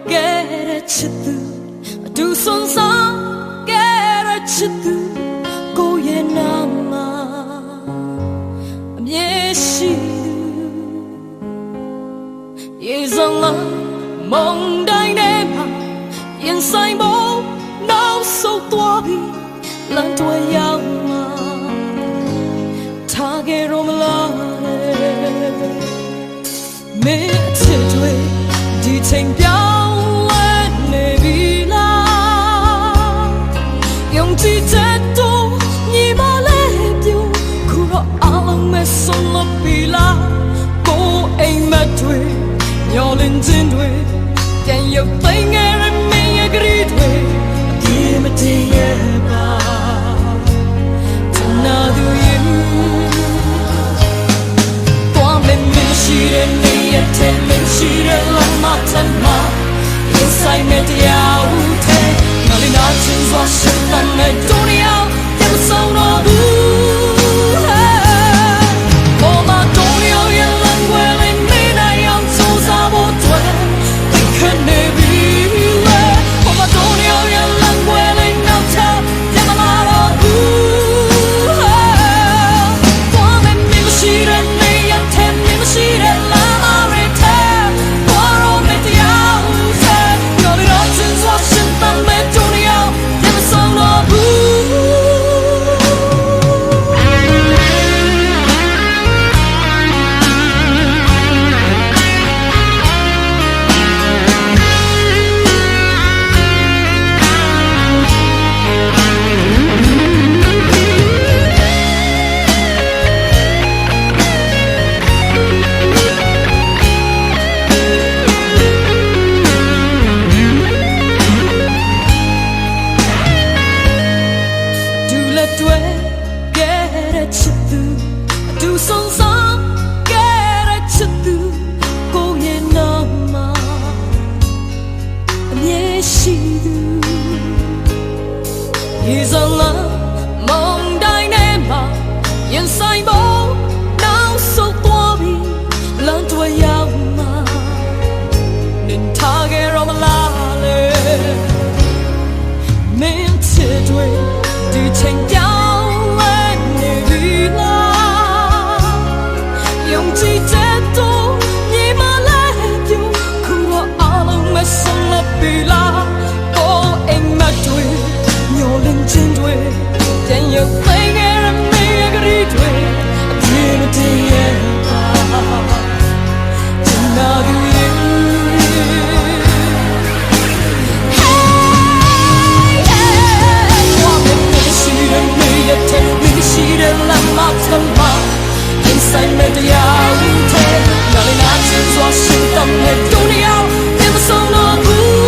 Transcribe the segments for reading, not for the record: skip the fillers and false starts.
get a chitu, do some song, get a chitu, go ye nama, yes, is a love, mong dynama, inside bow, now so dwarby, land to a yama, target on love. Me chết way đi thành béo lên nề vì la用自chết tu nhị ba lệ tiêu khu rõ áo mẹ son lấp vì la cô anh mẹ tuổi nhỏ lên trên tuổi chẳng yêu tay nghe em nghe cái tuổi kia mà đi ba chẳng nào điều yên qua mình chỉ đến Ten men shira la matama inside me diao te nali na chin zwa shin na me doniao dem so no bu oh ma doniao yan lang well in me na yang so za bo twe we can never be oh ma doniao yan lang well in no ta dem la no bu oh me me shira me ya ten me shira la He's a love, mong dynama, inside bow, now so glory, land to a yama, nin target of a lale, minted way, do take down when they young Tito, ye my lad, you cool all of my son of Bila, oh, ain't my twin. Trên đuôi, chẳng yêu tay nghe em nghe cái đuôi, kia mà đi em chẳng nào điều yên. Hey hey, qua bên mình chỉ đến mình để thấy mình chỉ đến làm mắt thầm mà, anh say mê tới áo thế, nào lên áo trên gió sinh tâm hết đôi nhau, em sống nó vui.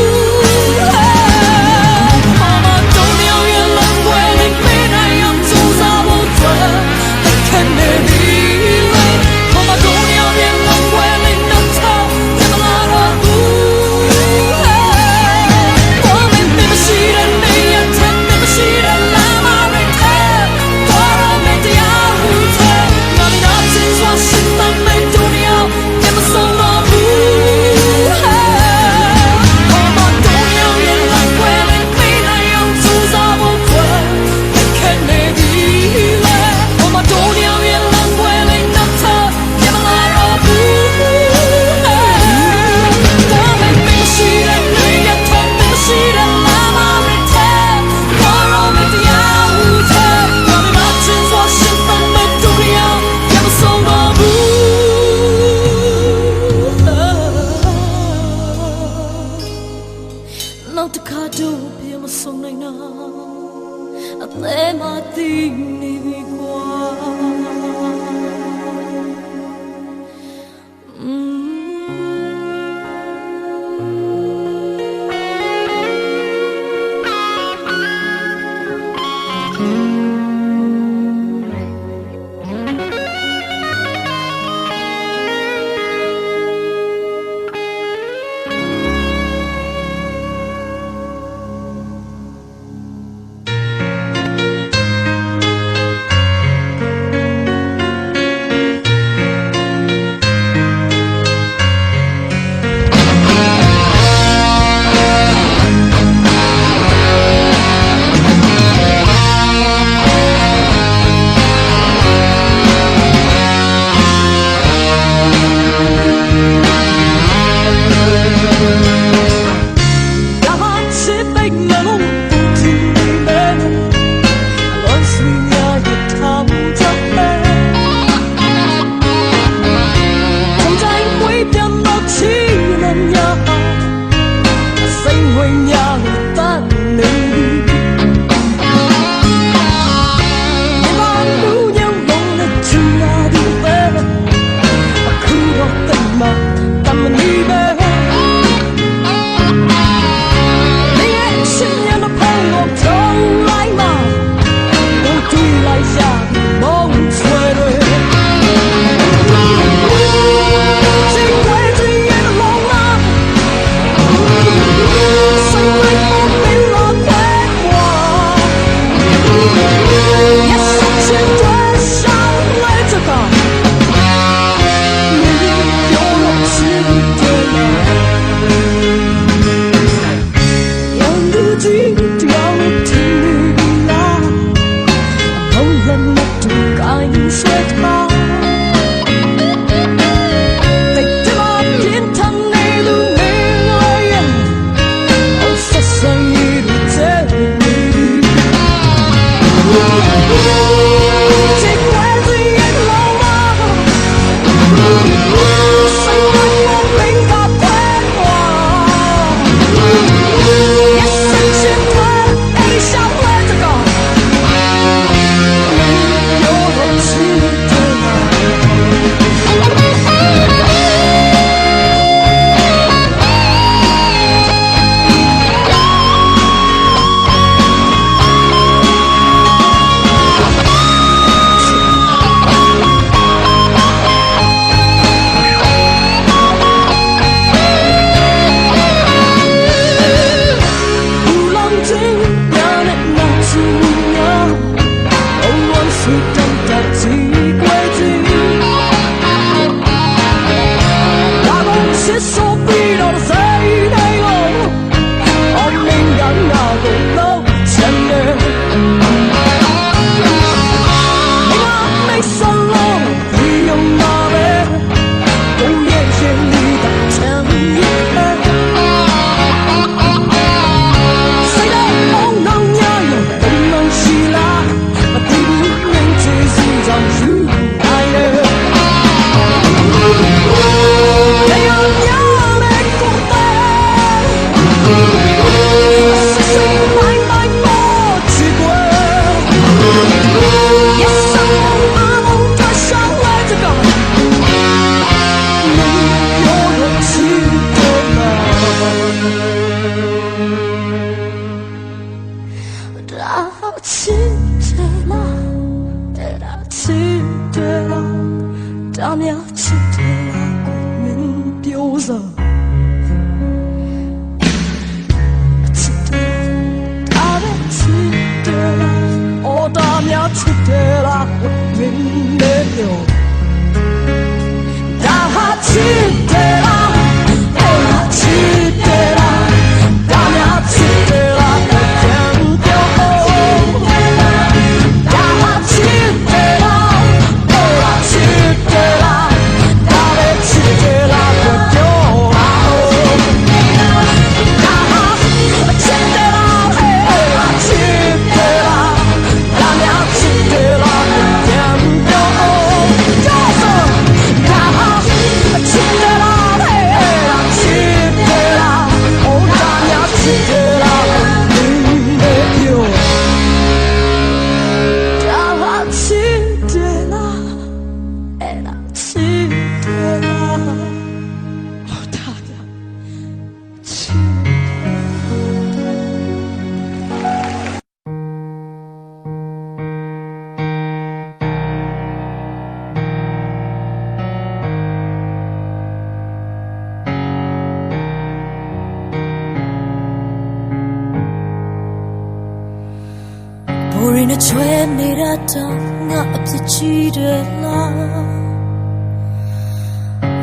နဲ့ချွဲနေတာတော့ငါအဖြစ်ကြီးတယ်လား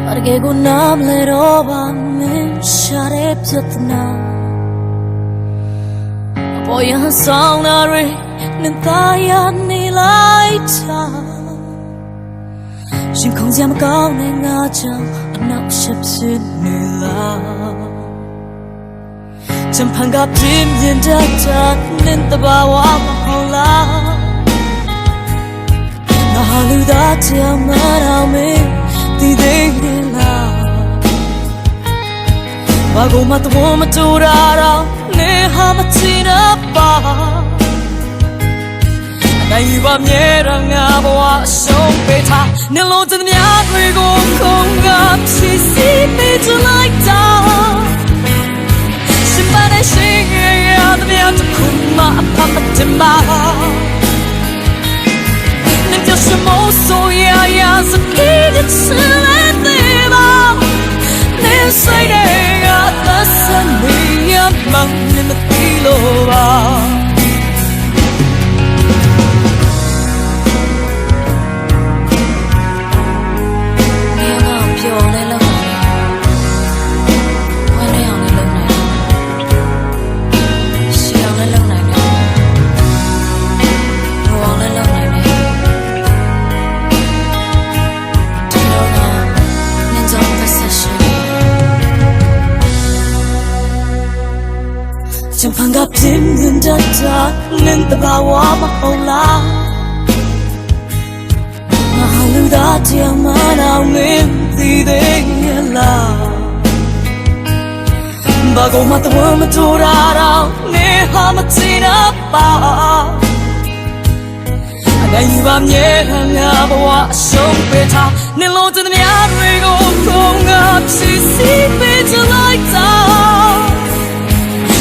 အတကယ်ကိုနားမလဲတော့ပါမင်းရှာတဲ့ပြဿနာအပေါ်ရန်ဆောင်တာတွေနဲ့သားရနေလိုက်တာရှင်ခုန်စရာမကောင်းတဲ့ငါကြောင့်အနောက်ရှက်ဖြစ်နေလားฉันพังกับพิมพ์ยืนเดินจากนินตบาวามาฮอลาน่าฮาลูดาเทียมมาเราไม่ตีเด็กนี่ลาบากูมาตัวมาจูราเราเนี่ยหามาทีน่ะป่าในว่าเมียรังอาบว่าส่งไปท่าเนี่ยโลจะมีอะไรกูคงกับชีสิไม่จะไล่ตา心呀，怎么样就哭嘛，怕不见吧？那就是梦想呀呀，是一点吃来的吧？你谁的呀？但是你呀，忙你们低落吧。ฉันพังกับพิมพ์ยืนเดินจากนินตบาวามาฮอลาน่าฮาลูดาเทียมมาเราไม่ตีเด็กนี่ล่ะบากูมาตัวมาจูราเราเนี่ยหามาทีน่ะป่าในว่าเมียรังอาบว่าส่งไปท่าเนี่ยโลจะมีอะไรกูคงกับชีสิไม่จะไล่ตา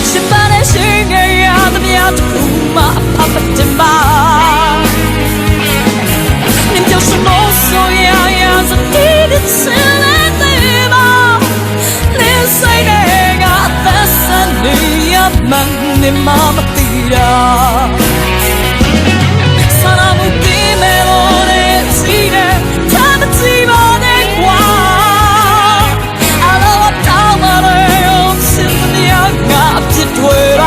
ฉันไม่ได้สิ่ง呀，怎么样就哭嘛，怕不见吧？你就是梦想呀呀，是一点吃来的吧？你谁的呀？但是你呀，忙你妈妈的呀。萨拉姆的梅罗的记得，他们寂寞的话，阿拉我他妈的用心的呀，我别退吧。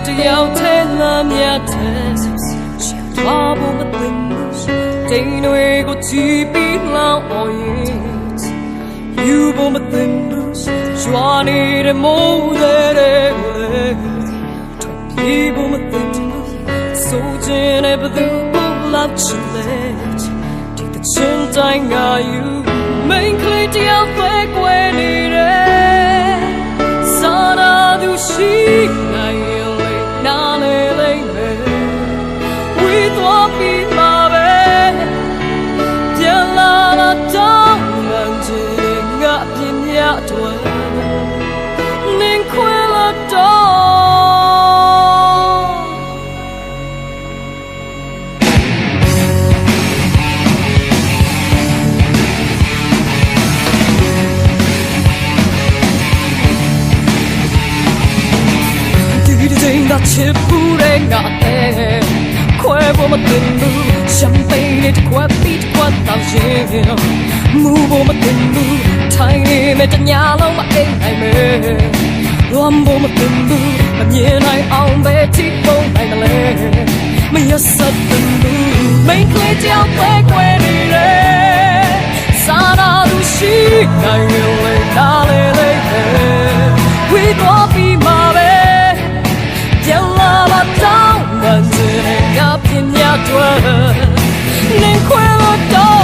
တယောက်ထဲလာမြတ်တဲ့ချစ်သွားဖို့မသိဘူးတိမ်တွေကိုချီပြီးလောင်းအောင်ရင်ယူဖို့မသိဘူးရွာနေတဲ့မိုးတွေကိုလေပြေဖို့မသိဘူးဆိုချင်တဲ့ဘသူကိုလောက်ချင်လေဒီတချင်တိုင်းငါယူမိန်ကလေးတယောက်ပဲကွယ်နေတယ်စာနာသူရှိနိုင်နာလေလိမ့်မယ်ဝီသွားပြီးမှာပဲပြန်လာတော့မှန်ချင်ငါပြင်းရတော့နင်ခွဲလာတော့ချစ်ဘူးတဲ့ငါတဲ့ခွဲဖို့မတင်ဘူးရှမ်ပိန်နဲ့ခွဲပြီးခွဲတောင်းရှင်မူဖို့မတင်ဘူးထိုင်နေမဲ့တညာလုံးမအိမ်နိုင်မယ်လွမ်းဖို့မတင်ဘူးမမြင်နိုင်အောင်ပဲထိပုံနိုင်တယ် မရစပ်ဘူးမိန်ကလေးတယောက်ပဲကွယ်နေတယ်စာနာသူရှိနိုင်ရင်လည်းနားလေလေဝီတော့ပြီးမှာပဲပြန်လာပါတောင်းပန်တဲ့ငါပြင်းရတော့နေခွဲလို့တော့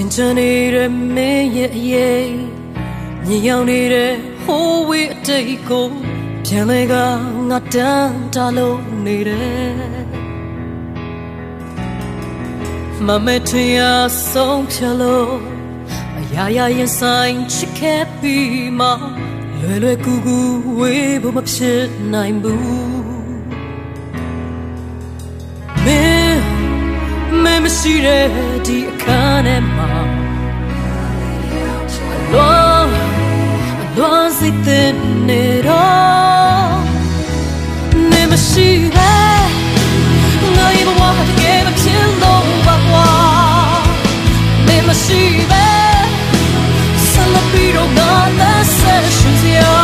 ချင်းချနေတဲ့မင်းရဲ့အရေးညင်ရောက်နေတဲ့ဟိုးဝေးအတိတ်ကိုပြန်လဲကငါတန်းတာလို့နေတယ်မမထင်ရဆုံးဖြလို့အရာရာရင်ဆိုင်ချစ်ခဲ့ပြီးမှလွယ်လွယ်ကူကူဝေးဖို့မဖြစ်နိုင်ဘူးမင်းမရှိတဲ့ဒီအခန်းထဲမှာလွန်စိတ်တဲ့နေတော့နေမရှိပဲငါရဲ့ဘဝတကယ်မဖြစ်လို့ပါကွာနေမရှိပဲဆက်လက်ပြီးတော့ငါလက်ဆက်ရှင်စရာ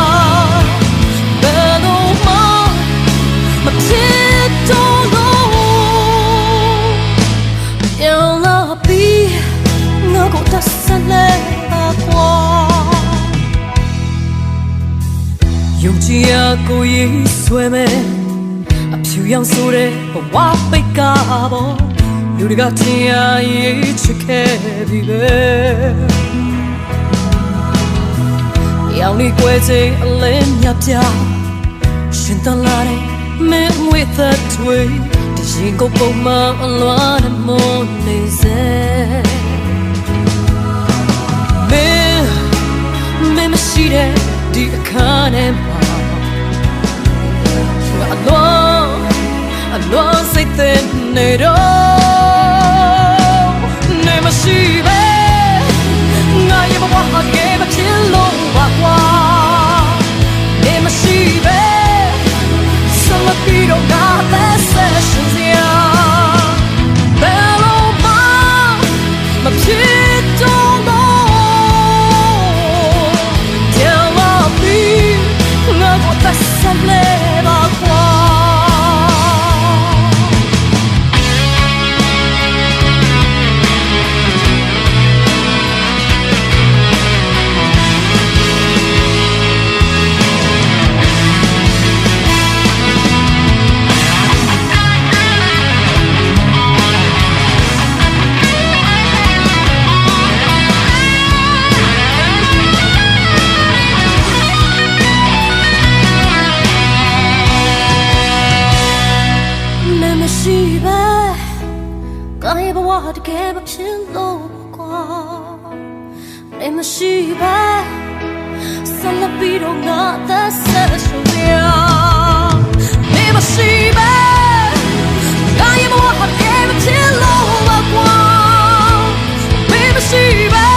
ဘယ်တော့မှမဖြစ်တော့လို့ပြန်လာပြီးငါကိုတဆက်လဲပါကွာယုံကြည်ရကိုရေးဆွဲမဲ့အဖြူရောင်ဆိုတဲ့ဘဝပိတ်ကားပေါ်လူတွေကထင်ရရေးချစ်ခဲ့ပြီပဲရောင်လေးကွယ်ချိန်အလင်းမြပြရှင်တလာတဲ့မင်းဝိသက်တွေတရင်ကိုပုံမှန်အလွားနဲ့မွန်နေစေမင်းမရှိတဲ့ဒီအခန်းထဲမှာအလွန်စိတ်သက်နေတော့နေမရှိပဲငါရဲ့ဘဝအကယ်မဖြစ်လို့ပါကွာနေမရှိပဲဆက်လက်ပြီးတော့ငါသက်ဆက်ရှင်စရာဘယ်လိုမှမဖြစ်တော့လို့ပြန်လာပြီးငါကိုသက်ဆက်လဲပါကွာမရှိပဲကိုယ်ဘဝတကယ်မဖြစ်လို့ကွာနေမရှိပဲဆက်လက်ပြီးတော့ငါသက်ဆက်ရှင်ရနေမရှိပဲကိုယ်ဘဝတကယ်မဖြစ်လို့ကွာနေမရှိပဲ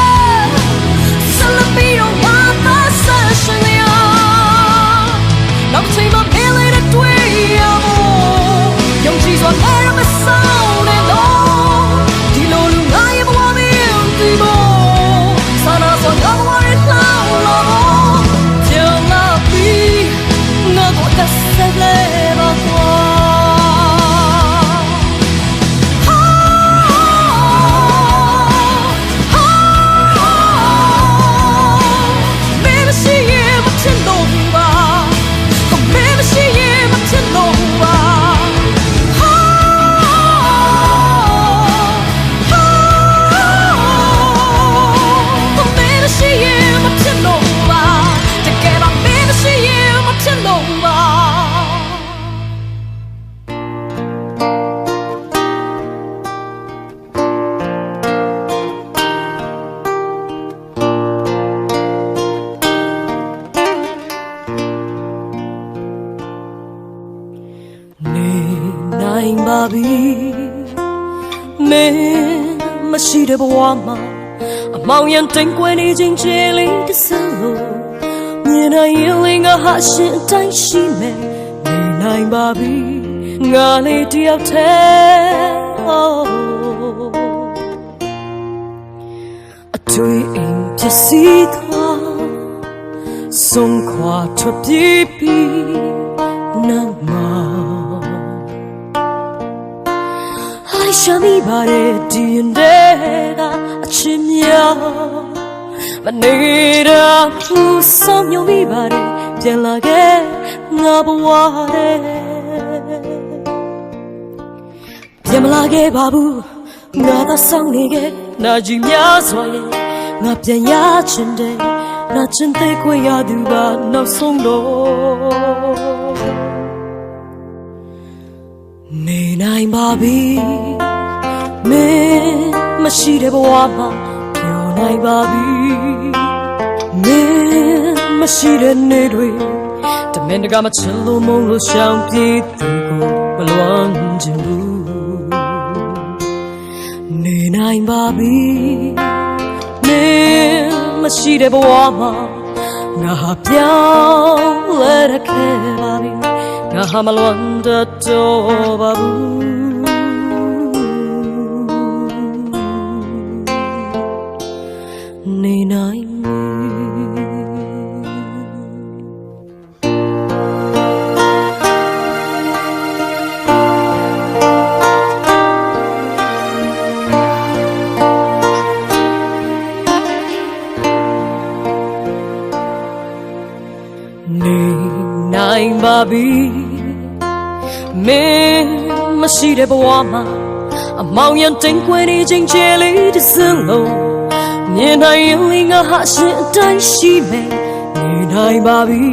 ဆက်လက်ပြီးတော့ငါသက်ဆက်ရှင်ရနောက်ချိန်မှာမင်းလေးတွေ့ရဖို့ယုံကြည်စွာနဲ့ရမဆောင်နဲ့လို့ဒီလိုလူငါရဲ့ဘဝမင်းဒီမို့ဆန္ဒဆိုငါဘဝရဲ့လှလို့ကြောင်လာပြီးငါကိုသက်ဆက်လဲပါကွာနိုင်ပါပြီမင်းမရှိတဲ့ဘဝမှာအမောင်ရန်တင်ကွယ်နေခြင်းချေလေးတစ်စလို့မြင်နိုင်ရင်လည်းငါဟာရှင်အတိုင်းရှိမယ်နေနိုင်ပါပြီငါလေးတယောက်တည်းအတွေ့အင်ဖြစ်စီသွားဆုံးခွာထွက်ပြေးပြီးနောက်မှာရှာမိပါတယ်ဒီရင်တဲ့အချင်းများမနေတာဘူးဆောင်ညမိပါတယ်ပြန်လာခဲ့ငါဘဝတဲ့ပြန်မလာခဲ့ပါဘူး ငါသာဆောင်နေခဲ့နာကြီးများစွာရဲ့ငါပြန်ရချင်တယ်နာချင်တဲ့ခွေရသူကနောက်ဆုံးတော့နေနိုင်ပါပြီမင်းမရှိတဲ့ဘဝမှာပြောနိုင်ပါပြီမင်းမရှိတဲ့နေ့တွေတမင်တကာမချင်လို့မုန်းလို့ရှောင်ပြေးသူကိုမလွမ်းချင်ဘူးနေနိုင်ပါပြီမင်းမရှိတဲ့ဘဝမှာငါဟာပြောင်းလဲရခဲ့ပါပြီငါဟာမလွမ်းတတ်တော့ပါဘူးနေနိုင်နေနိုင်ပါပြီမင်းမရှိတဲ့ဘဝမှာအမောင်ရင်တင်ခွေနေခြင်းချေလေးတစ်စင်းလုံးမြင်နိုင်ရင်ငါဟာရှင်အတိုင်းရှိမယ်နေနိုင်ပါပြီ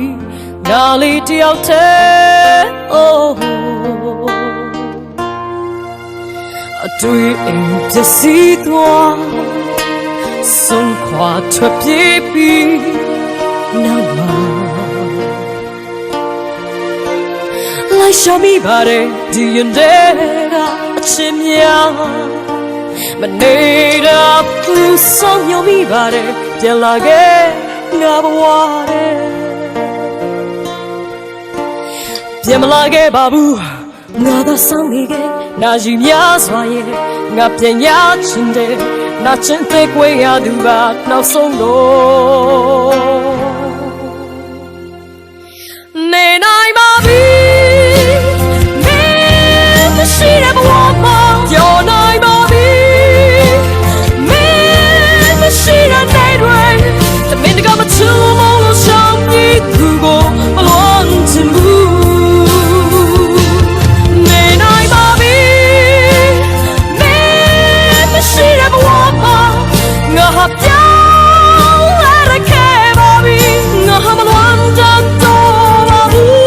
ငါလေးတယောက်တည်းအတွေ့အကြုံစီသွားဆုံးခွာထွက်ပြေးပြီးနောက်မှာလိုက်ရှာမိပါတယ်ဒီရင်တဲ့အချင်းများမနေတာဘူးဆုံးယုံမိပါတယ်ပြန်လာခဲ့ငါဘဝတဲ့ပြန်မလာခဲ့ပါဘူးငါသာဆောင်နေခဲ့နာကြီးများစွာရဲ့ငါပြန်ရချင်တယ်နာချင်တဲ့ခွေရသူကနောက်ဆုံးတော့နေနိုင်ပါပြီရှိတဲ့ဘဝမှာပြောနိုင်ပါပြီမင်းမရှိတဲ့နေ့တွေတမင်တကာမချလို့မလို့ရှောင်ပြီးသူကိုမလွန်ချင်ဘူးနေနိုင်ပါပြီမင်းမရှိတဲ့ဘဝမှာငါဟာပြောင်းလဲရခဲ့ပါပြီငါဟာမလွန်တတ်တော့ပါဘူး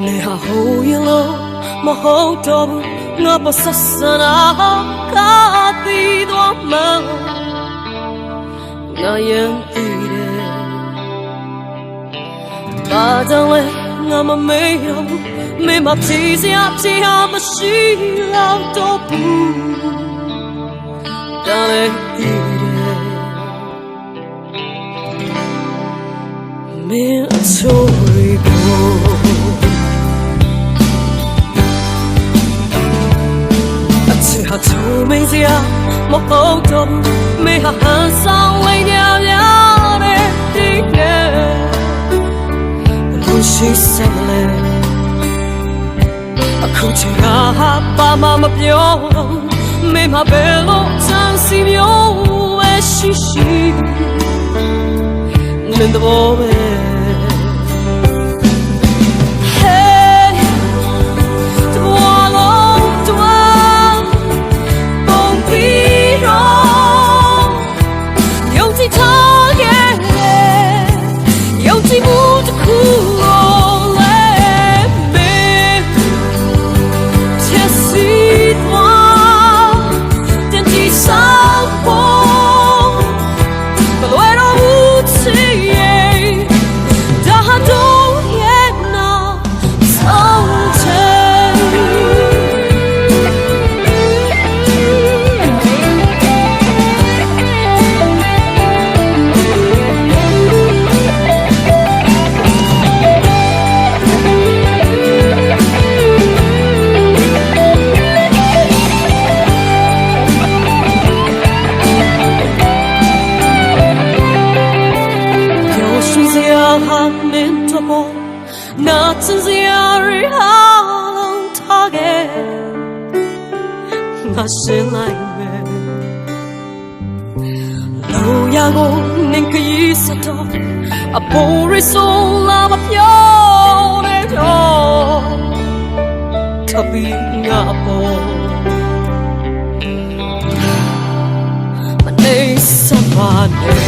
နေဟာဟိုရင်လို့မဟုတ်တော့ဘူးငါပစစနာကာတီတော့မှငါရင်တည်တယ်ဘာကြောင့်လဲငါမမေ့ရဘူးမင်းမဖြေစရာဖြေဟာမရှိတော့တော့ဘူးဒါလည်းတည်တယ်မင်းအချိုးတွေကိုဟာသူမင်းစရာမဟုတ်တော့မင်းဟာဟန်ဆောင်ဝိညာဉ်များတဲ့ဒီနေ့လူရှိစမ်းလဲအခုချင်ဟာပါမမပြောမင်းမဘယ်လိုချမ်းစီမျိုးပဲရှိရှိမင်းတော့ပဲ ငါရှင်းလိုက်မယ်လုံရကိုနင်ခရီးစတော့အပေါ်ရဆုံးလာမပြောနဲ့တော့ထပ်ပြီးငါအပေါ်မနေစပါနဲ့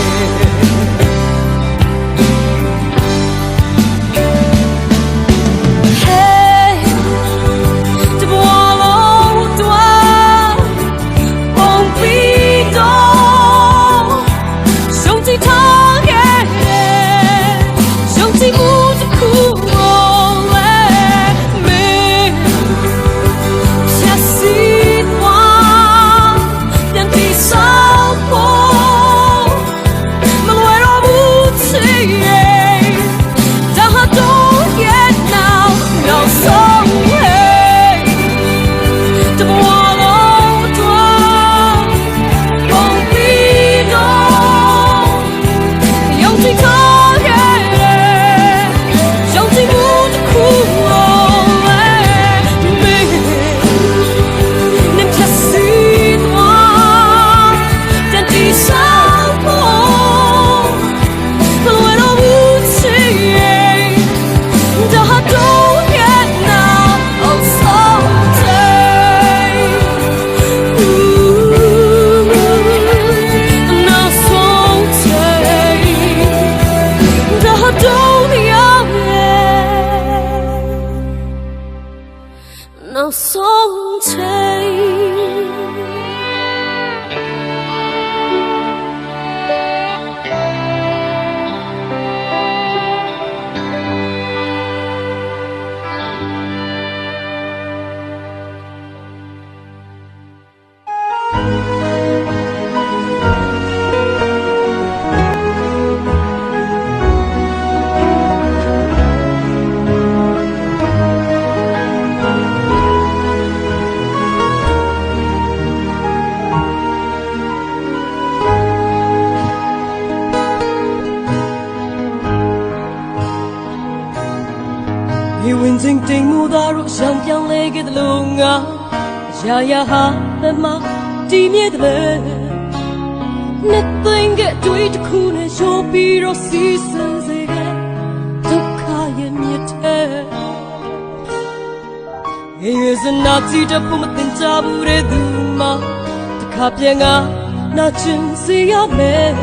နောက်ဆုံးချိန်你问真正木大路上飘来给的龙啊，呀呀哈的嘛地面的人，那等个对着苦难小皮肉牺牲这个，都卡也灭的。音乐是那记着不么等着不的路嘛，的卡片啊，那真是要美。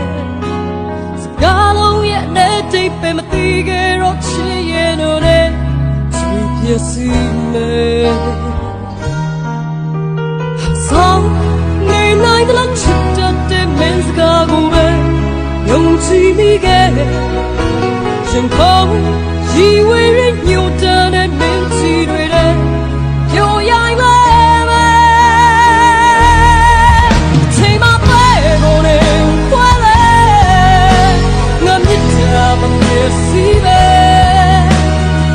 ကားလုံးရဲ့နဲ့တိတ်ပဲမသိခဲ့တော့ချစ်ရဲ့လို့နဲ့ချစ်ပြစီမယ်ဆောင်နေနိုင်တဲ့ချစ်တဲ့မင်းစကားကိုပဲယုံကြည်မိခဲ့ရှင်ခေါ်ရီဝေးညို့တဲ့မင်းချီတွေတဲ့ပြိုရိုင်းလဲချိန်မပဲကိုနေခွဲလဲSee me,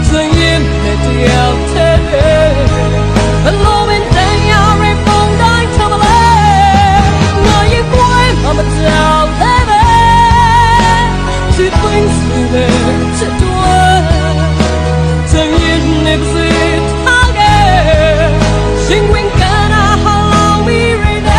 singing at the altar. Alone in the yard, phone dying to my leg. Now you going, I'm a down living. She brings me there to do it. Singing never sit again. Singing gonna how we read it.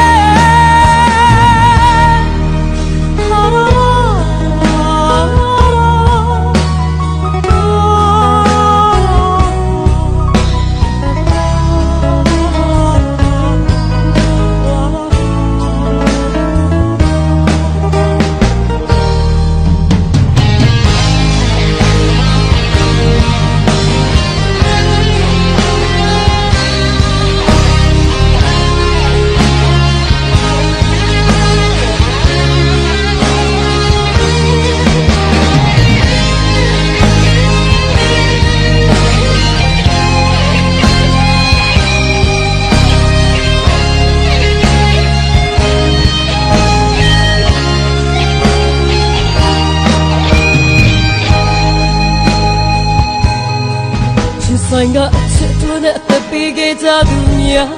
ဆိုင်ကအချစ်တွေနဲ့အသက်ပေးခဲ့ကြသူများ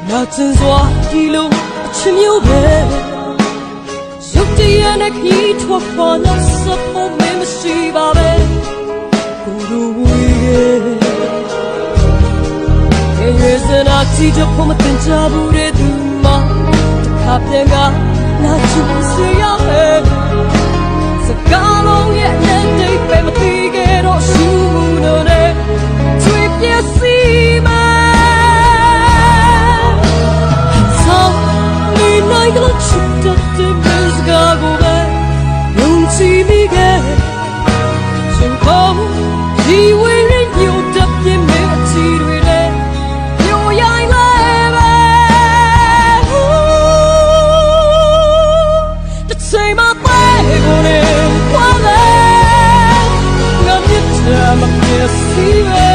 နာကျင်စွာဒီလိုအချစ်မျိုးပဲရုပ်တရက်နဲ့ခီးထွက်ပေါ်လို့စဖို့မမရှိပါပဲကိုလိုဝေးရဲ့ နာကြည့်တော့ဖို့မတင်ကြဘူးတဲ့သူမတစ်ခါပြန်ကလာချူစေရမယ်စကားလုံးရဲ့နဲ့တိတ်ပဲမသိခဲ့တော့ရှူမှုတော့နဲ့ကျွေးပြစီမယ်ဆောင်းနေနိုင်တော့ချစ်တဲ့မစကားကိုပဲယုံကြည်မိခဲ့ရှင်ကုန်ဒီဝေးရညို့တက်ပြင်းမဲ့အချီတွေနဲ့ညိုရိုင်းလဲပဲတစ်ချိန်မှပဲကိုနေဝါလဲငါမြစ်တာမပြည့်စီပဲ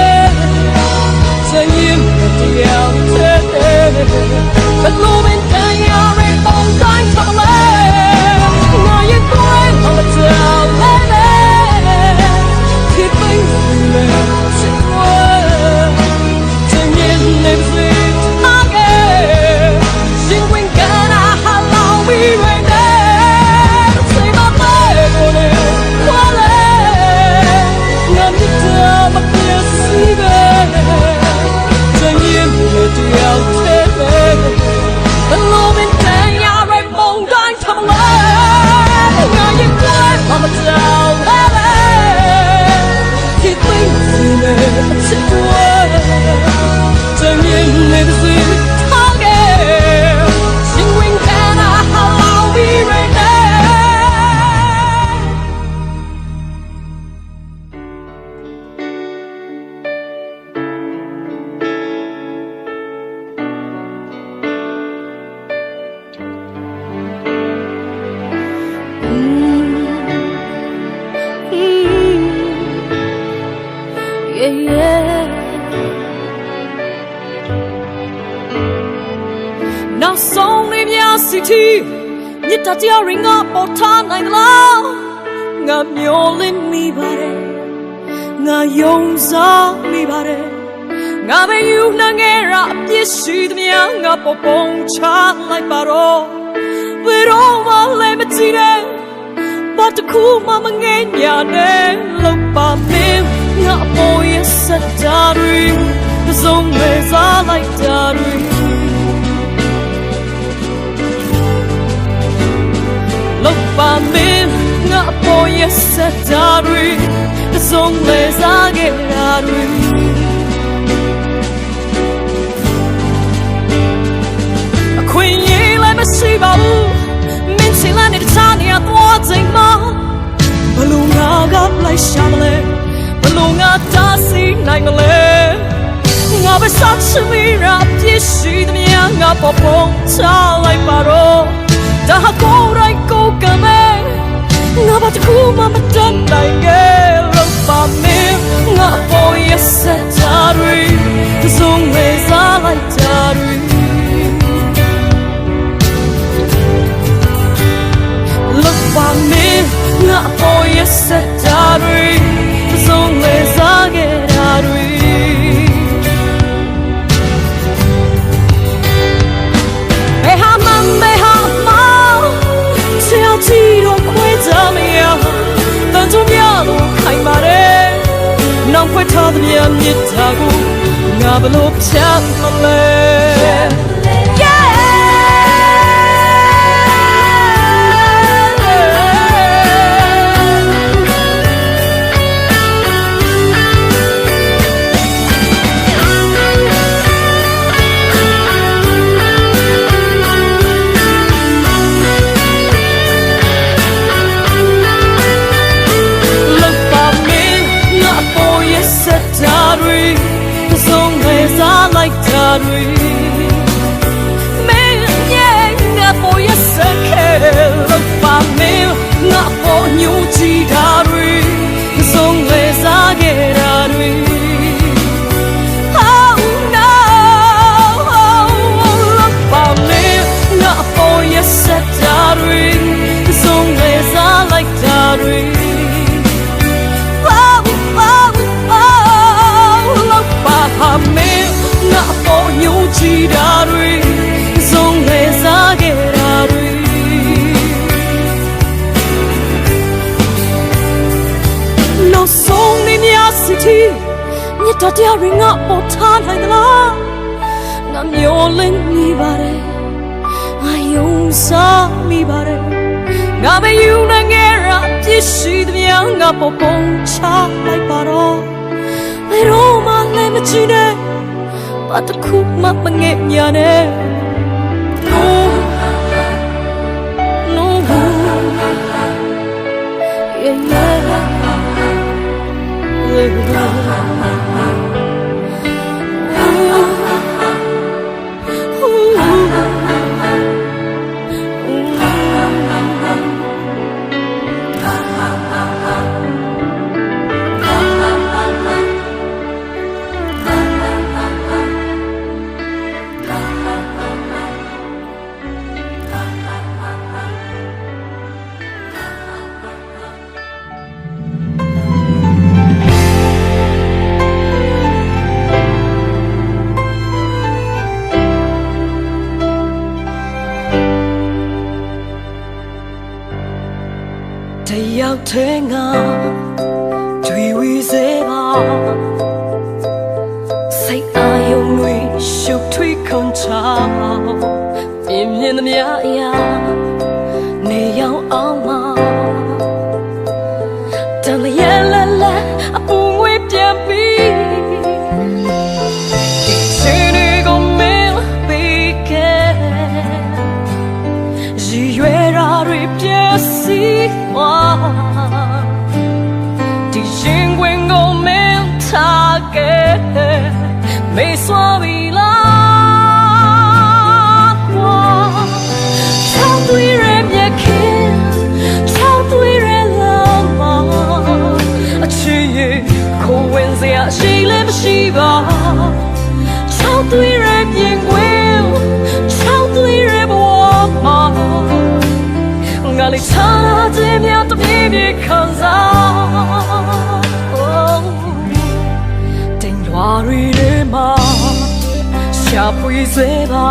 စင်ရင်တရားတဲ့ဘလို့မင်းတိုင်းရတဲ့ပုံတိုင်းထလဲငါရဲ့ကိုယ်ဟောတဲ့လဲKeep Now song in your city, you touch your ring up or turn like love. Nga myolin mi bare, nga yongza mi bare. Nga be you na ngera pishi dmya nga popong cha like baro. Pero male metire, but ku mama ngenya ne lopa me nga boy satari. The song is all like dari. Look by me, not for yes, Dari. The song plays again, Dari. A queen, ye let me see about Mincy landed tiny at what's in ma. Balloona got like Shamale, Balloona Darcy, Nangale. I'll be such a mirror, yes, she the young up a pong, like Baro. Daha korai ko kame nga bat ku mama dan dai lopa me nga boy setari song is all I dari lopa me nga boy setari song is all dari Chỉ đâu quay ra mía, tận trong nhà đồ khai mà đê, nòng quay thao tận nhà nhiệt thao, ngã bên lốp chạm mà lên. Dari, me nga po yesa ke lopa me nga po nyuchi dari, song le zage dari. Oh no, lopa me nga po yesa dari, song le zage dari. Lopa me. Nhu chi dari, song le zage dari. No song in your city, ni ta dia ring up or tan hai la. မျောလင်းနေပါတယ်ငါယုံစားမိပါတယ်ငါမယူနိုင်ခဲ့တာပြည့်ရှိသမျှငါပေါ်ပုံချလိုက်ပါတော့ဘယ်တော့မှလည်းမချင်နဲ့ဘာတစ်ခုမှမငဲ့ညာနဲ့ No yeahတယောက်တည်းငါတွေ့ဝေးစေပါစိတ်အာရုံတွေရှုပ်ထွေးခွန်ချောင်းပြင်းပြင်းသမျှအရာနေရောက်အောင်မတန်လျက်လက်လက်အပူငွေပြန်ပြီးဒီချိန်တွေကိုမင်းပေးခဲ့ရည်ရွယ်ရာတွေပြည့်စည်ဒီရင်ခွင်ကိုမင်းထားခဲ့မေးစွာပြီလားချောင်းသွေးရဲ့မြက်ခင်ချောင်းသွေးရဲ့လမ်းမအချစ်ရဲ့ကိုဝင်စရာရှိလည်းမရှိပါချောင်းသွေးရဲ့ပြင်ခွင်ချောင်းသွေးရဲ့ဘဝမှာငါလေးချာတဲ့မြောက်တပြေးပြေးခံစားတင်ရွာရီထဲမှာရှာဖွေစေပါ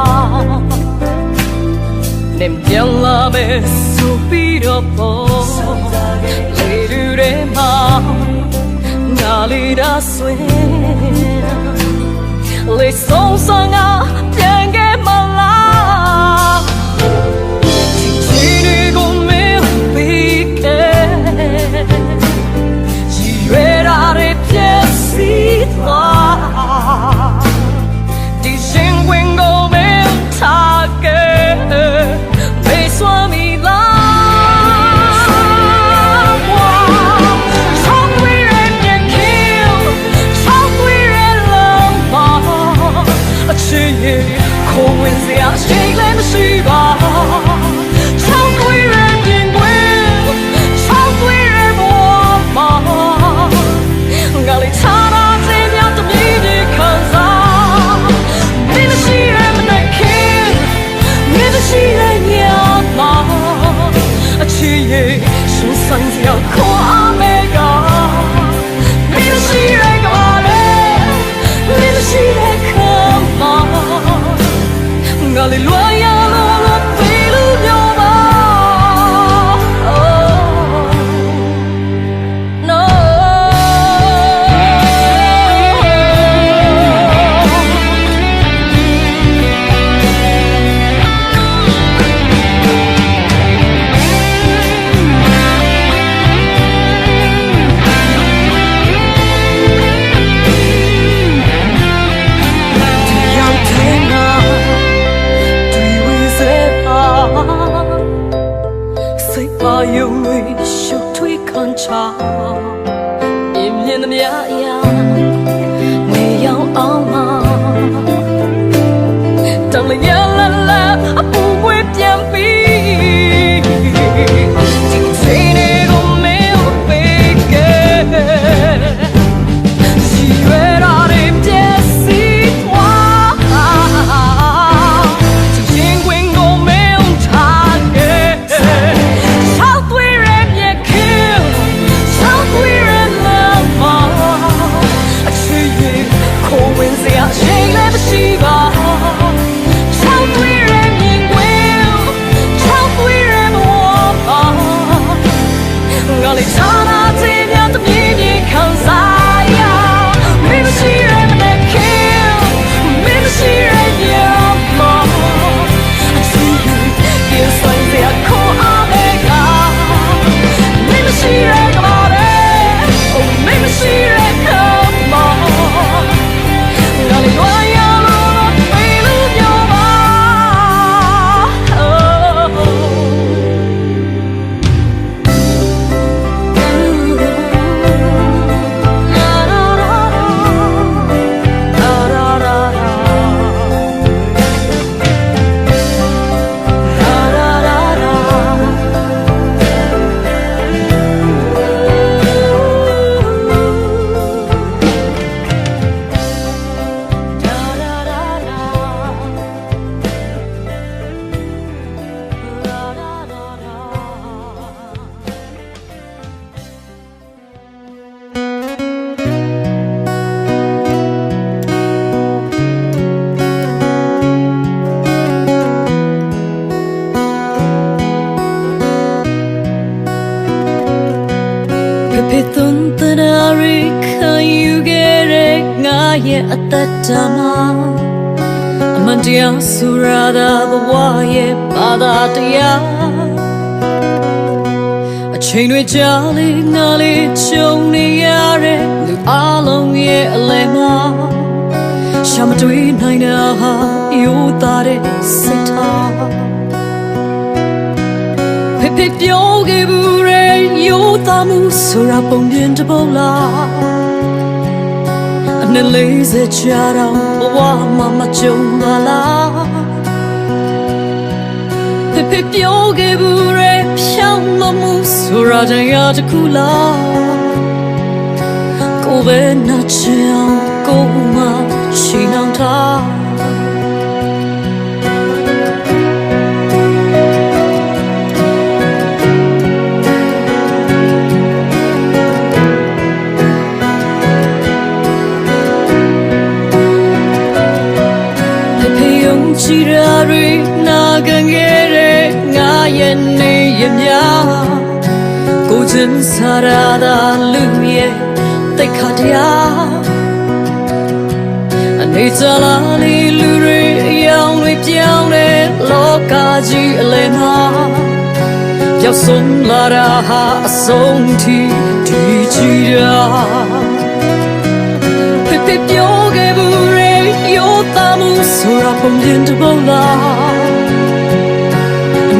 နေပြန်လာမယ်ဆိုပြီးတော့ပေါ်လေတူထဲမှာငါလေးဒါဆွေလေဆုံးစံငါပြန်ခဲ့မလားဒီရှင်ဝင်ကိုမင်းထားခဲ့မေးစွာမိလားချောင်းသွေးရဲ့မြက်ခင်ချောင်းသွေးရဲ့လမ်းမအချစ်ရဲ့ကိုဝင်စရာရှိလည်းမရှိပါချောင်းသွေးရဲ့ပြင်ခွင်ချောင်းသွေးရဲ့ဘဝမှာငါလေးချာရှင်ဆိုင်စရာခေါ်အမေကမင်းရှိတဲ့ကဘာလဲမင်းရှိတဲ့ခမငါလေးလွာရလို့ပေးလို့ပြောပါ Noယုံတွေရှုပ်ထွေးခွန်ချောင်းပြင်းပြင်းသမျှအရာနေရောက်အောင်မတန်လျက်လက်လက်အပူငွေပြန်ပြီးဒီချိန်တွေကိုမင်းပေးခဲ့စီရွယ်ရာတွေပြည့်စည်သွားဒီရင်ခွင်ကိုမင်းထားခဲ့ ရဲ့အသက်တာမှာအမှန်တရားဆိုရတာဘဝရဲ့ဘာသာတရားအချိန်တွေကြာလေငါလေးချုံနေရတဲ့လူအလုံးရဲ့အလဲမှာရှာမတွေ့နိုင်တာဟာယူသားတဲ့စိတ်ထားဖေပြောခဲ့ဘူးရဲ့ယူသားမှုဆိုရပုံပြင်တပုံလားနဲ့လေးစချာတော့ဘဝမှာမကြုံပါလားဖေပြောခဲ့ဘူးရဲ့ဖြောင်းမမှုဆိုရတဲ့တခုလားကိုပဲနာချင်အောင်ကိုမှရှိနှောင်ထားချီရာရီနာကန်ခဲ့တဲ့ငါရဲ့နေရမြကိုချင်းစားရတာလူရဲ့တိတ်ခါတရားအနေချလာလေးလူတွေအယောင်တွေပြောင်းတဲ့လောကကြီးအလယ်မှာရောက်ဆုံးလာတာဟာအဆုံးထိဒီချီရာဖေပြောခဲ့ဘူးရဲ့ယောသားမှုဆိုရပုံပြင်တပုံလား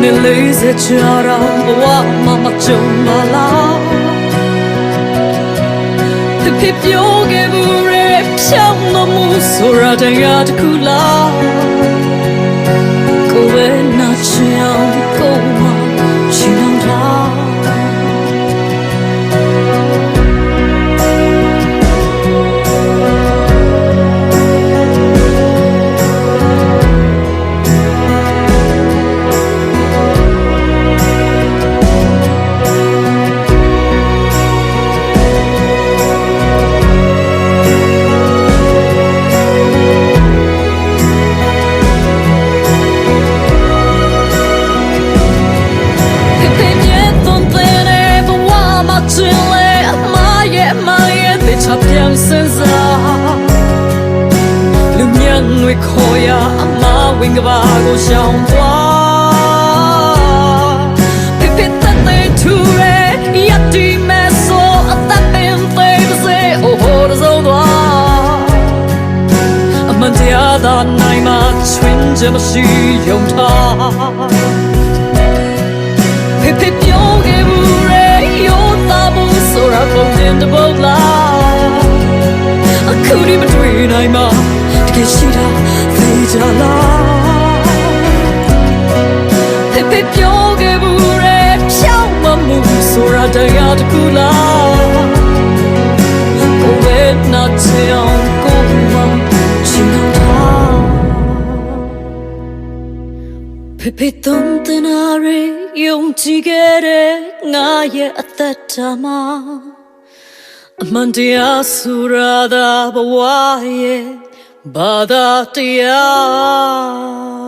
နဲ့လေးစချာတော့ဘဝမှာမကြုံပါလားဖေပြောခဲ့ဘူးရဲ့ဖြောင်းမမှုဆိုရတဲ့တခုလားကိုယ်နာချင်အောင်ကိုယ်မှရှိနှောင်ထားပြန်စင်စားလူမြန်တွေခေါ်ရအမဝင်းကဘာကိုရှောင်သွားဖိဖိသက်တဲ့သူရဲ့ရပ်တည်မဲ့ဆိုအသက်ပင်သေးပါစေအိုဟိုးဆုံးသွားအမှန်တရားသာနိုင်မှချွင်းချမရှိယုံထားဖိဖိပြောခဲ့ဘူးရဲ့ယောသားမှုဆိုရပုံတင်တပုတ်လားအခုဒီမတွေ့နိုင်မှာတကယ်ရှိတာသိကြလားဖေပြောခဲ့ဘူးရဲ့ဖြောင်းမမှုဆိုရတဲ့တခုလားကိုယ်ပဲနာချင်အောင်ကိုယ်မှချင်တော့ဖေသုံးတနာရီယုံကြည်ခဲ့တဲ့ငါရဲ့အသက်တာမှာအမှန်တရားဆိုရတာဘဝရဲ့ဘာသာတရား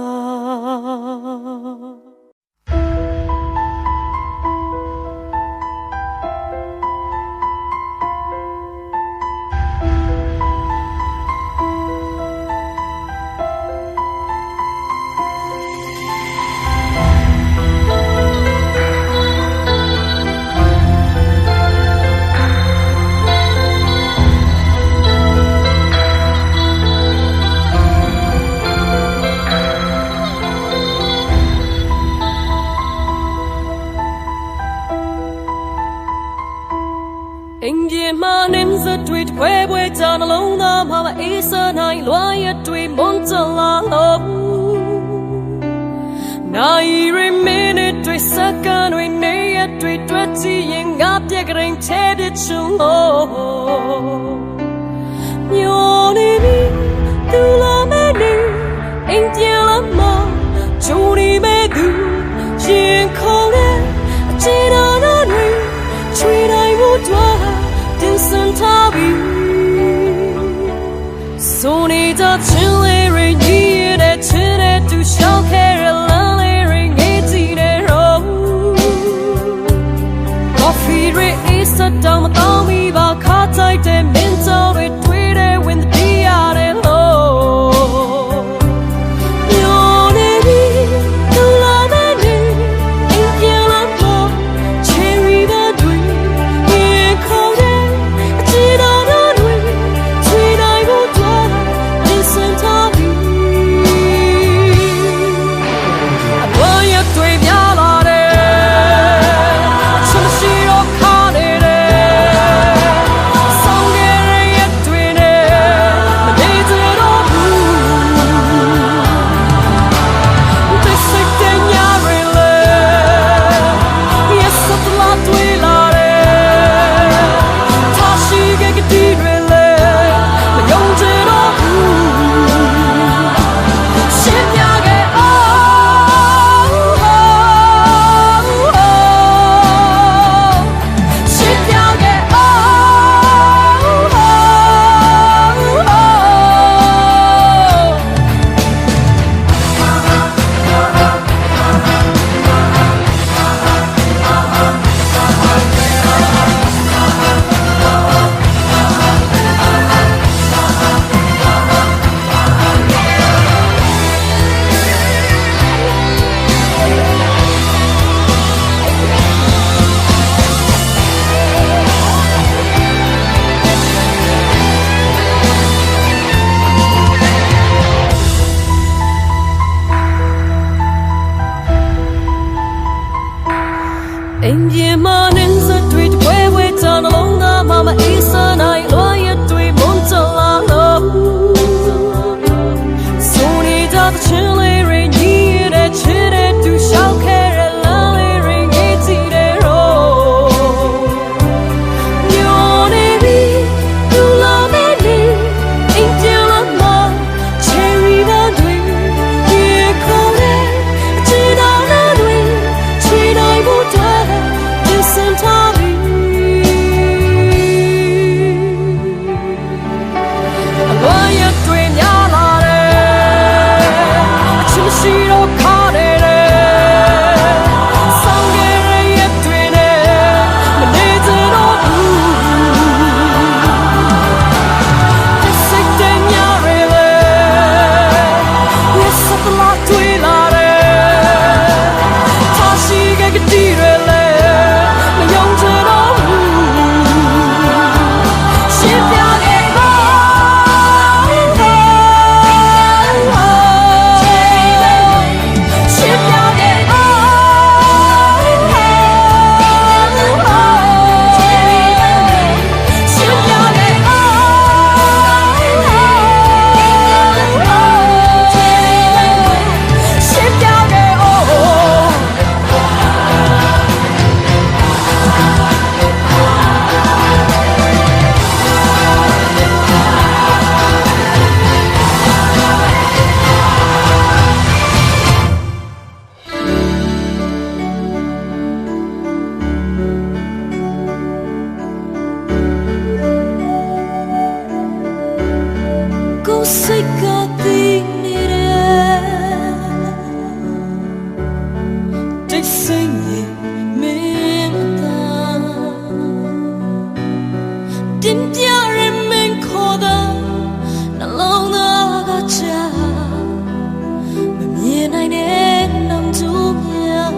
အင်ဂျင်မနင်းစတွေးပွဲပွဲကြနှလုံးသားမှာအေးစနိုင်လွားရတွေမွန်ကြလာလို့နိုင်ရမင်းတွေစကန်တွေနေရတွေတွက်ကြည့်ရင်ငါပြက်ကရင်ချဲပြချူလို့ညိုနေပြီသူလာမနေအင်ဂျင်လာမဂျူရီမဲသူရင်ခေါ်တဲ့အချီတော်တွေချွေတိုင်းမှုတော့Sun Tabi Sonita Chile Ring it Chile to show Carolina ring it in a row Coffee is a dumb Tommy Bakata Mint တွေ့လာတယ်ထားရှိခဲ့ကတိတွေလဲမယုံချင်တော့ဘူးရှင်းပြခဲ့စိတ်ကတည်နေတယ်တိတ်ဆိတ်နေမင်းသာတင်ပြရမင်းခေါ်တာနှလုံးသားကချာမမြင်နိုင်တဲ့နောက်ကျများ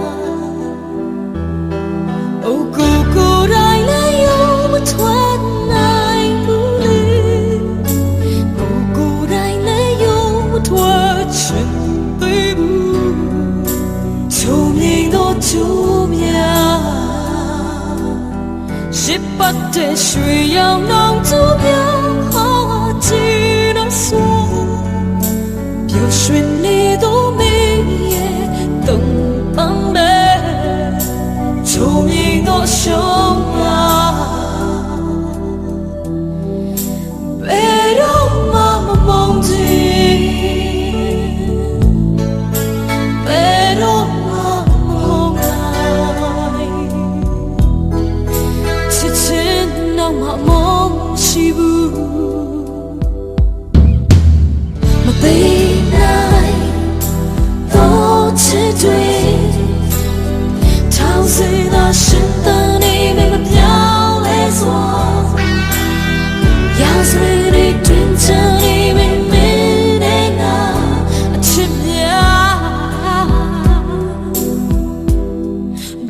အိုကိုကိုယ်တိုင်လည်းရုံမထွက်နိုင်ဘူးလေထွက်ချင်သေးဘူးချုံမြင်တော့ကျူမြာရှစ်ပတ်တဲ့ရွှေရောင်နောင်ကျူမြာဟာကြည့်တော့ဆိုပျော်ရွှင်နေတော့မင်းရဲ့တုံးပန်းပဲချုံမြင်တော့ရှောင်းလာဘယ်တော့မှမမုန်းကြည့်မသိနိုင်တော့ချစ်တွေထောင်စေတာရှင်တန်နေမပြောင်းလဲစွာရာဇဝတ်တွေတွင်ချင်နေမင်းနဲ့ငါအချစ်များ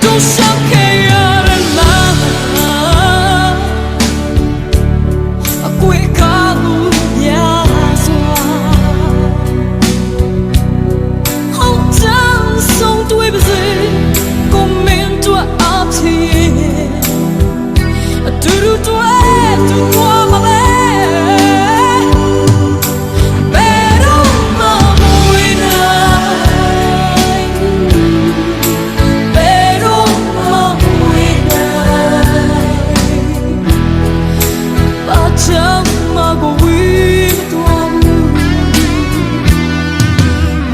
တို့ရှောက်ခဲ့ရတဲ့လမ်းအကွေကားလို့များစွာဆုံးတွေ့ပါစေကိုမင်းတို့အဖြစ်အတူတူတွေ့တူသွားမလဲဘယ်တော့မှမဝေးနိုင်ဘယ်တော့မှမဝေးနိုင်ဘာကြောင့်မှကိုဝေးမသွားဘူး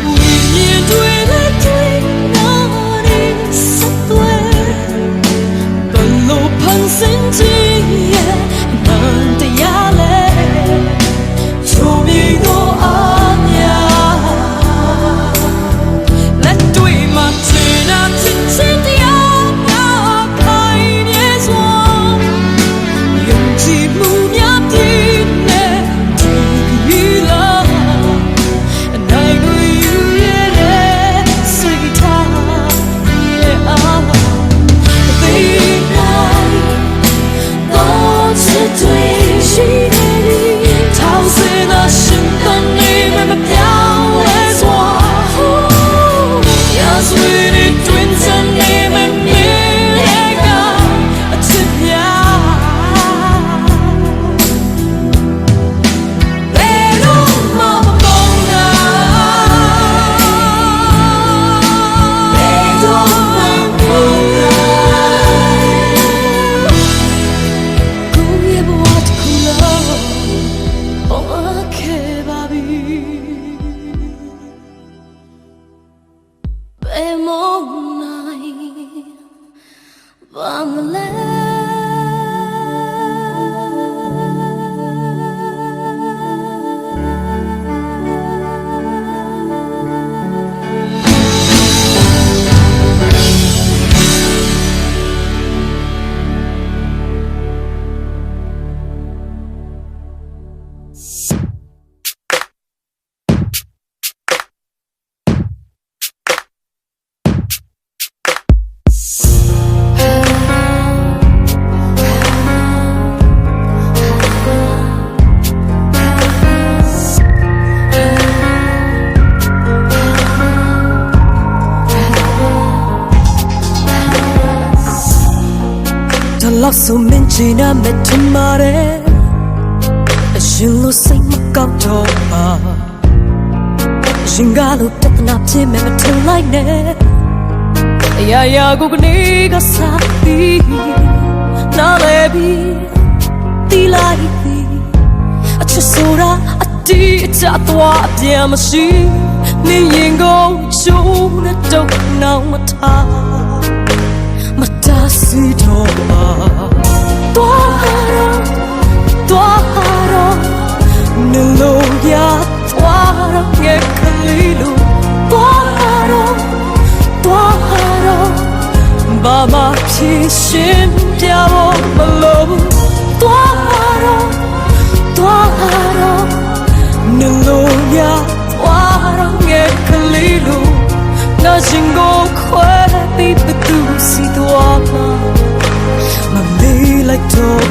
ဝိညာဉ်တွေလည်းစင်ကြီးရဲ့မန်တရားလဲချုံမြေတော့အများလက်တွေ့မှာချင်တာချစ်ချင်တရားများခိုင်မြဲစွာယုံကြည်မှုများပြည့်နဲ့ဒီလာနိုင်ကိုယူရတဲ့စိတ်ထားရဲ့အားတွေ့ရှိနေပြီထောင်စင်သာရှင်တန်နေမပြောင်းလဲစွာရာဇဝတ်တွေတွင်ချင်နေမမြင်ကအချစ်များဘယ်တော့မှမပေါင်းနိုင်ဘယ်တော့မှမပေါင်းနိုင် လောက်ဆိုမင်းချင်နာမဲ့ထင်ပါတယ်အရှင်လို့စိတ်မကောင်းတော့ပါအရှင်ကလို့ပြဿနာဖြစ်မဲ့မထင်လိုက်နဲ့အရာရာကိုကနေကစားပြီးနားလဲပြီးတီးလိုက်ပြီးအချစ်ဆိုတာအတီးအချသွားအပြန်မရှိမင်းရင်ကိုချိုးနဲ့တော့နောင်မထားမတားစီတော့ပါသွားတော့နှလုံးရသွားတော့ရဲ့ကလေးလိုသွားတော့ဘာမှဖြစ်ရှင်ပြဖို့မလိုသွားတော့နှလုံးရသွားတော့ရဲ့ကလေးလိုငါရှင်ကိုခွဲပြီးဘသူစီသွားမမေးလိုက်တော့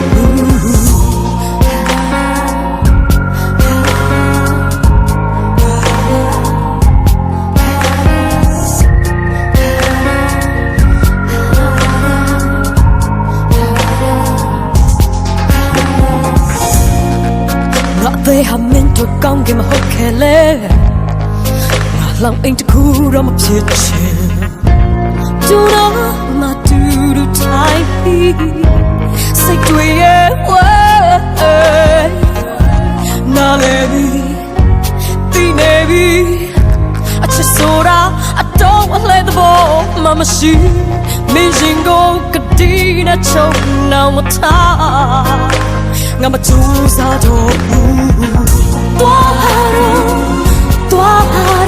they have meant to come give me hope kele na long ain't to cool on my kitchen do no ma do time say to ye na levi ti nevi I just saw I don't want let the ball mama she me jingo kadina choke now my timeငါမကြိုးစားတော့ဘူးသွား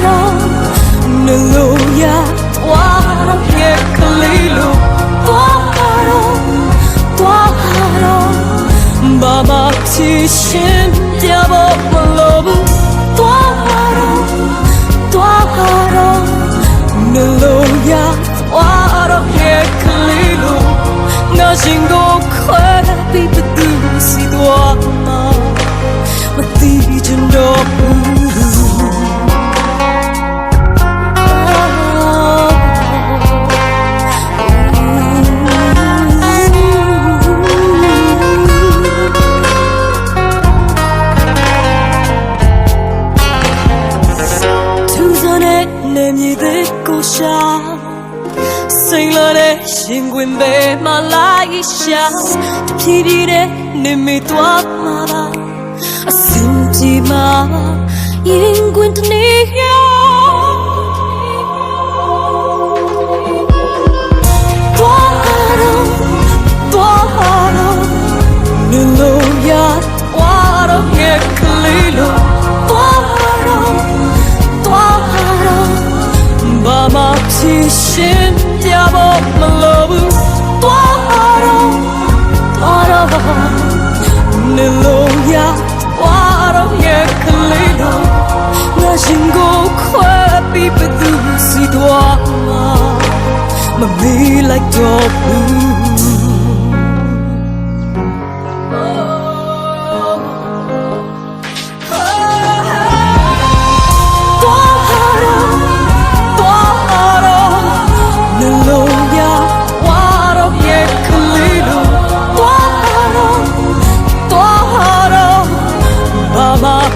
တော့နှလုံးရသွားတော့ရဲ့ကလေးလိုသွားတော့ဘာမှဖြစ်ရှင်ပြဖို့မလိုဘူးသွားတော့နှလုံးရသွားတော့ရဲ့ကလေးလိုငါရှင်ကိုခွဲပြီးဘသူစီသွားမှာမသိချင်တော့ဘူးသူစနဲ့နေမြည်တဲ့ကိုရှာစိတ်လာတဲ့ရှင်ခွင်ပဲမလိုက်ရှာတဖြည်းဖြည်းနဲ့နေမိသွားမှာအစင်ဒီမှာရင်ခွင်တနေရသွားတော့နှလုံးရသွားတော့ရဲ့ကလေးလိုသွားတော့ဘာမှဖြစ်ရှင်ပြဖို့မလိုဘူးသွားတော့နှလုံးရသွားတော့ရဲ့ကလေးလိုငါရှင်ကိုခွဲပြီးဘသူစီသွားမှာမမေးလိုက်တော့ဘူး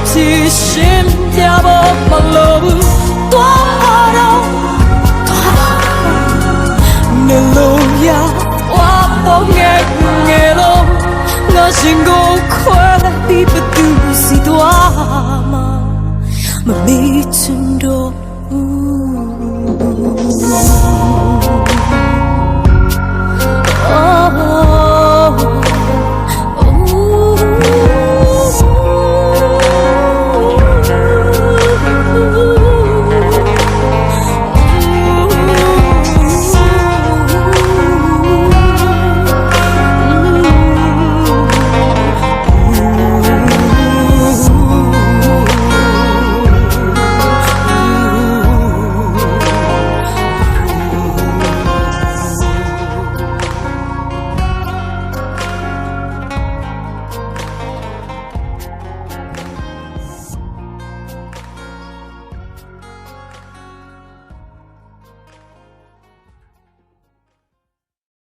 ဖြစ်ရှင်ပြဖို့မလိုဘူးသွားတော့နှလုံးရသွားဖို့ငယ်လို့ငါရှင်ကိုခွဲပြီးဘသူစီသွားမှာမမေ့ချင်တော့